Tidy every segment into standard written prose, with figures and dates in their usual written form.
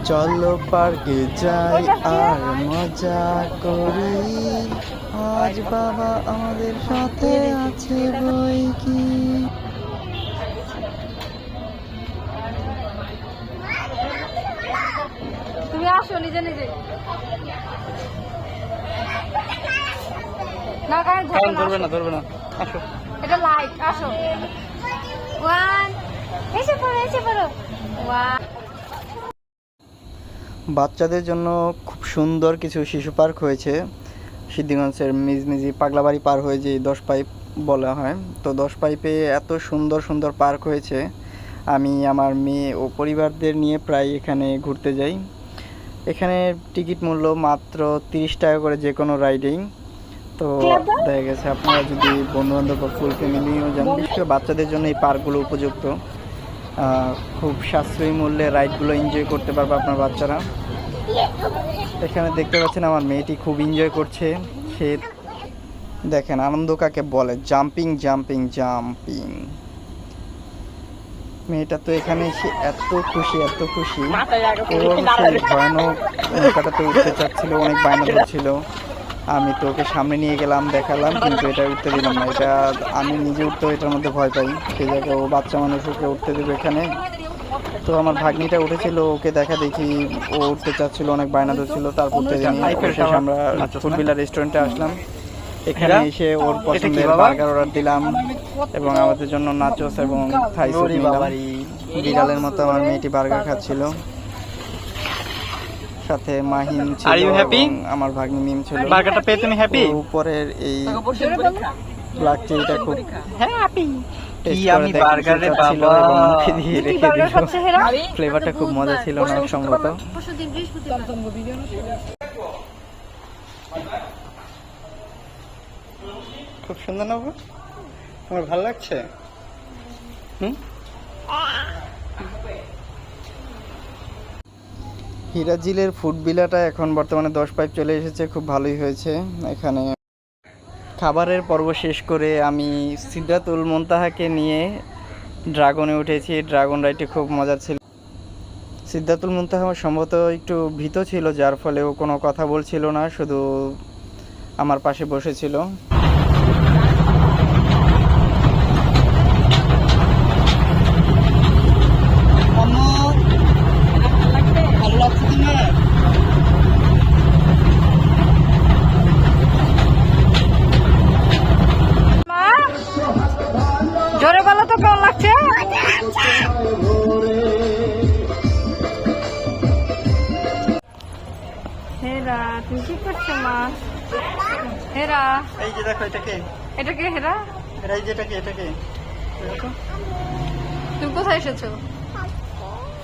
চলো পার্কে যাই আর মজা করি, আজ বাবা আমাদের সাথে আছে বই কি। তুমি আসো নিজে নিজে না, কারণ ধরবে না আসো। এটা লাইট, আসো। ওয়ান, এসে পড়ো ওয়ান। বাচ্চাদের জন্য খুব সুন্দর কিছু শিশু পার্ক হয়েছে সিদ্ধিগঞ্জের মিজমিজি পাগলাবাড়ি পার হয়ে যে 10 পাইপ বলা হয়, তো 10 পাইপে এত সুন্দর সুন্দর পার্ক হয়েছে। আমি আমার মেয়ে ও পরিবারদের নিয়ে প্রায় এখানে ঘুরতে যাই। এখানে টিকিট মূল্য মাত্র 30 টাকা করে যে কোনো রাইডিং। তো দেখা গেছে আপনারা যদি বন্ধুবান্ধব বা ফুল ফ্যামিলিও যান, বিশেষ করে বাচ্চাদের জন্য এই পার্কগুলো উপযুক্ত। খুব সাশ্রয়ী মূল্যে রাইডগুলো এনজয় করতে পারবে আপনার বাচ্চারা। এখানে দেখতে পাচ্ছেন আমার মেয়েটি খুব এনজয় করছে। সে দেখেন আনন্দ কাকে বলে, জাম্পিং জাম্পিং জাম্পিং। মেয়েটা তো এখানে এসে এত খুশি ও অবশ্যই ভয়ানক নৌকাটাতে উঠতে চাচ্ছিল, অনেক বায়না ধরছিল। আমি তো ওকে সামনে নিয়ে গেলাম, দেখালাম, কিন্তু এটা উঠতে দিলাম না। এটা আমি নিজে উঠতেও এটার মধ্যে ভয় পাই, সেই জায়গায় ও বাচ্চা মানুষ, ওকে উঠতে দেবে এখানে। তো আমার ভাগ্নিটা উঠেছিল, ওকে দেখা দেখি ও উঠতে চাচ্ছিল, অনেক বায়না ধরছিল, তারপর উঠতে দিইনি। শেষে আমরা ফুডবিলা রেস্টুরেন্টে আসলাম। এখানে এসে ওর পছন্দের বার্গার অর্ডার দিলাম এবং আমাদের জন্য নাচোস এবং থাই স্যুপ নিলাম। বিড়ালের মতো আমার মেয়েটি বার্গার খাচ্ছিল, সাথে মাহিন ছিল এবং আমার ভাগ্নি মিম ছিল। বার্গারটা পেয়ে তুমি হ্যাপি? উপরের এই ব্ল্যাক চেরিটা খুব হ্যাপি। আমি বার্গারে বাবা মুখে দিয়ে রেখে দিল। ফ্লেভারটা খুব মজা ছিল না সম্ভবত। খুব সুন্দর না, তোমার ভালো লাগছে? হিরাজিলের ফুড বিলাটা এখন বর্তমানে 10 পাইপ চলে এসেছে, খুব ভালোই হয়েছে। এখানে খাবারের পর্ব শেষ করে আমি সিদরাতুল মুনতাহাকে নিয়ে ড্রাগনে উঠেছি। ড্রাগন রাইডটি খুব মজার ছিল। সিদরাতুল মুনতাহা সম্ভবত একটু ভীত ছিল, যার ফলে ও কোনো কথা বলছিল না, শুধু আমার পাশে বসেছিল। জোরে বলো তো কেমন লাগছে? হেরা, তুমি কি করছো মা? হেরা, এই যে দেখো, এটা কে? হেরা, এই যে এটাকে দেখো। তুমি কোথায় এসেছো?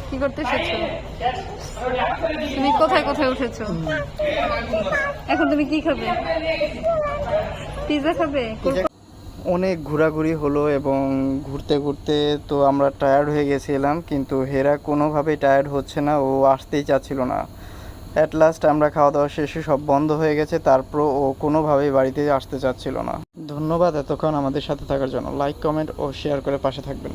কি করতে এসেছো? তুমি কোথায় উঠেছো? এখন তুমি কি খাবে? পিৎজা খাবে? অনেক ঘোরাঘুরি হলো এবং ঘুরতে ঘুরতে তো আমরা টায়ার্ড হয়ে গেছিলাম, কিন্তু হেরা কোনোভাবেই টায়ার্ড হচ্ছে না, ও আসতেই চাচ্ছিল না। অ্যাট লাস্ট আমরা খাওয়া দাওয়া শেষে সব বন্ধ হয়ে গেছে, তারপর ও কোনোভাবেই বাড়িতে আসতে চাচ্ছিল না। ধন্যবাদ এতক্ষণ আমাদের সাথে থাকার জন্য। লাইক, কমেন্ট ও শেয়ার করে পাশে থাকবেন।